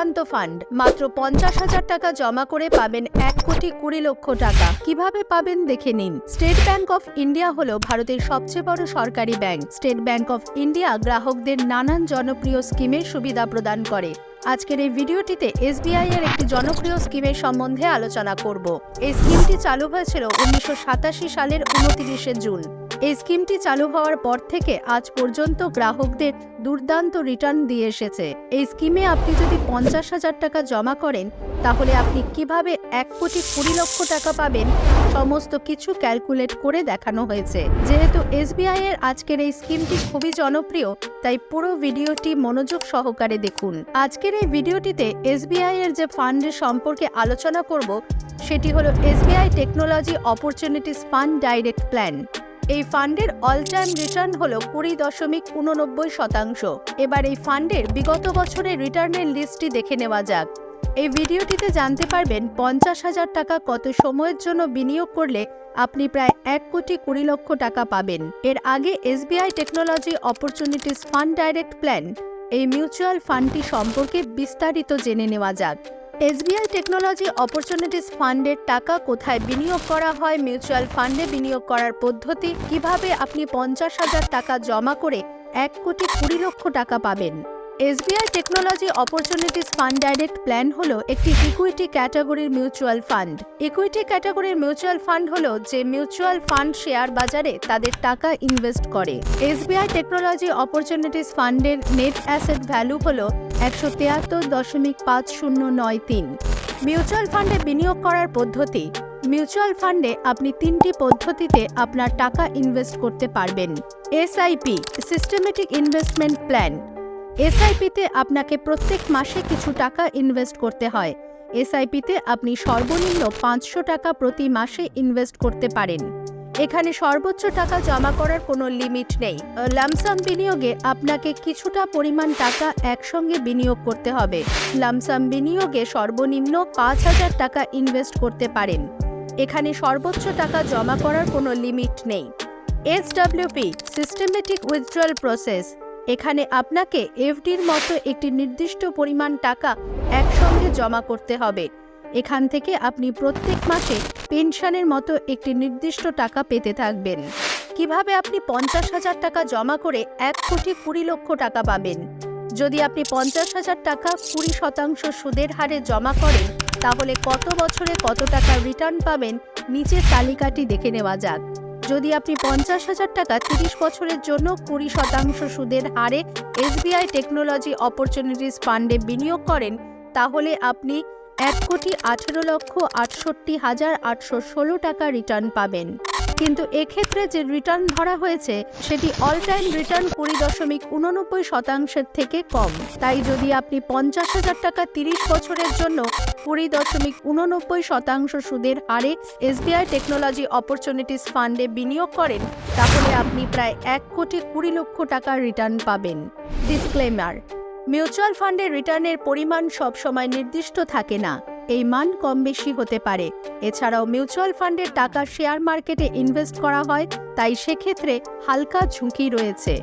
দুর্দান্ত ফান্ড। মাত্র 50,000 টাকা জমা করে পাবেন 1,20,00,000 টাকা। কিভাবে পাবেন দেখে নিন। স্টেট ব্যাংক অফ ইন্ডিয়া হলো ভারতের সবচেয়ে বড় সরকারি bank. State bank of India গ্রাহকদের নানান জনপ্রিয় স্কিমের সুবিধা প্রদান করে। আজকের এই ভিডিওটিতে এসবিআই এর একটি জনপ্রিয় স্কিমের সম্বন্ধে আলোচনা করব। এই স্কিমটি চালু হয়েছিল 1987 সালের 29শে জুন। এই স্কিমটি চালু হওয়ার পর থেকে আজ পর্যন্ত গ্রাহকদের দুর্দান্ত রিটার্ন দিয়ে এসেছে। এই স্কিমে আপনি যদি 50,000 টাকা জমা করেন তাহলে আপনি কিভাবে 1,20,00,000 টাকা পাবেন সমস্ত কিছু ক্যালকুলেট করে দেখানো হয়েছে। যেহেতু এসবিআই এর আজকের এই স্কিমটি খুবই জনপ্রিয়, তাই পুরো ভিডিওটি মনোযোগ সহকারে দেখুন। আজকের এই ভিডিওটিতে এসবিআই এর যে ফান্ডের সম্পর্কে আলোচনা করব সেটি হলো SBI technology opportunities fund direct plan. এই ফান্ডের অল টাইম রিটার্ন হলো 20.89%। এবার এই ফান্ডের বিগত বছরের রিটার্নের লিস্টটি দেখে নেওয়া যাক। এই ভিডিওটিতে জানতে পারবেন 50,000 টাকা কত সময়ের জন্য বিনিয়োগ করলে আপনি প্রায় 1,20,00,000 টাকা পাবেন। এর আগে SBI technology opportunities fund direct plan এই মিউচুয়াল ফান্ডটি সম্পর্কে বিস্তারিত জেনে নেওয়া যাক। এসবিআই টেকনোলজি অপরচুনিটিস ফান্ডের টাকা কোথায় বিনিয়োগ করা হয়, মিউচুয়াল ফান্ডে বিনিয়োগ করার পদ্ধতি, কিভাবে আপনি 50,000 টাকা জমা করে 1,20,00,000 টাকা পাবেন। SBI technology opportunities fund direct plan হলো একটি ইকুইটি ক্যাটাগরির মিউচুয়াল ফান্ড। ইকুইটি ক্যাটাগরির মিউচুয়াল ফান্ড হলো যে মিউচুয়াল ফান্ড শেয়ার বাজারে তাদের টাকা ইনভেস্ট করে। এসবিআই টেকনোলজি অপরচুনিটিস ফান্ডের নেট অ্যাসেট ভ্যালু হলো 173.5093। মিউচুয়াল ফান্ডে বিনিয়োগ করার পদ্ধতি। মিউচুয়াল ফান্ডে আপনি 3টি পদ্ধতিতে আপনার টাকা ইনভেস্ট করতে পারবেন। SIP systematic investment plan. এসআইপিতে আপনাকে প্রত্যেক মাসে কিছু টাকা ইনভেস্ট করতে হয়। এসআইপিতে আপনি সর্বনিম্ন 500 টাকা প্রতি মাসে ইনভেস্ট করতে পারেন। এখানে সর্বোচ্চ টাকা জমা করার কোনো লিমিট নেই। লামসাম বিনিয়োগে আপনাকে কিছুটা পরিমাণ টাকা একসঙ্গে বিনিয়োগ করতে হবে। লামসাম বিনিয়োগে সর্বনিম্ন 5,000 টাকা ইনভেস্ট করতে পারেন। এখানে সর্বোচ্চ টাকা জমা করার কোনো লিমিট নেই। এসডব্লিউপি সিস্টেমেটিক উইথড্রয়াল প্রসেস। এখানে আপনাকে এফডির মতো একটি নির্দিষ্ট পরিমাণ টাকা একসঙ্গে জমা করতে হবে। এখান থেকে আপনি প্রত্যেক মাসে পেনশনের মতো একটি নির্দিষ্ট টাকা পেতে থাকবেন। কিভাবে আপনি 50,000 টাকা জমা করে 1,20,00,000 টাকা পাবেন। যদি আপনি 50,000 টাকা 20% সুদের হারে জমা করেন তাহলে কত বছরে কত টাকা রিটার্ন পাবেন নিচের তালিকাটি দেখে নেওয়া যাক। যদি আপনি 50,000 টাকা 30 বছরের জন্য 20% সুদের হারে এসবিআই টেকনোলজি অপরচুনিটিস ফান্ডে বিনিয়োগ করেন তাহলে আপনি 1,18,68,816 টাকা রিটার্ন পাবেন। কিন্তু এক্ষেত্রে যে রিটার্ন ধরা হয়েছে সেটি অল টাইম রিটার্ন 20.89% থেকে কম। তাই যদি আপনি 50,000 টাকা 30 বছরের জন্য 20.89% সুদের হারে এসবিআই টেকনোলজি অপরচুনিটিস ফান্ডে বিনিয়োগ করেন তাহলে আপনি প্রায় 1,20,00,000 টাকার রিটার্ন পাবেন। ডিসক্লেমার: মিউচুয়াল ফান্ডের রিটার্নের পরিমাণ সবসময় নির্দিষ্ট থাকে না, এই মান কম বেশি হতে পারে। এছাড়াও মিউচুয়াল ফান্ডের টাকা শেয়ার মার্কেটে ইনভেস্ট করা হয়, তাই সেক্ষেত্রে হালকা ঝুঁকি রয়েছে।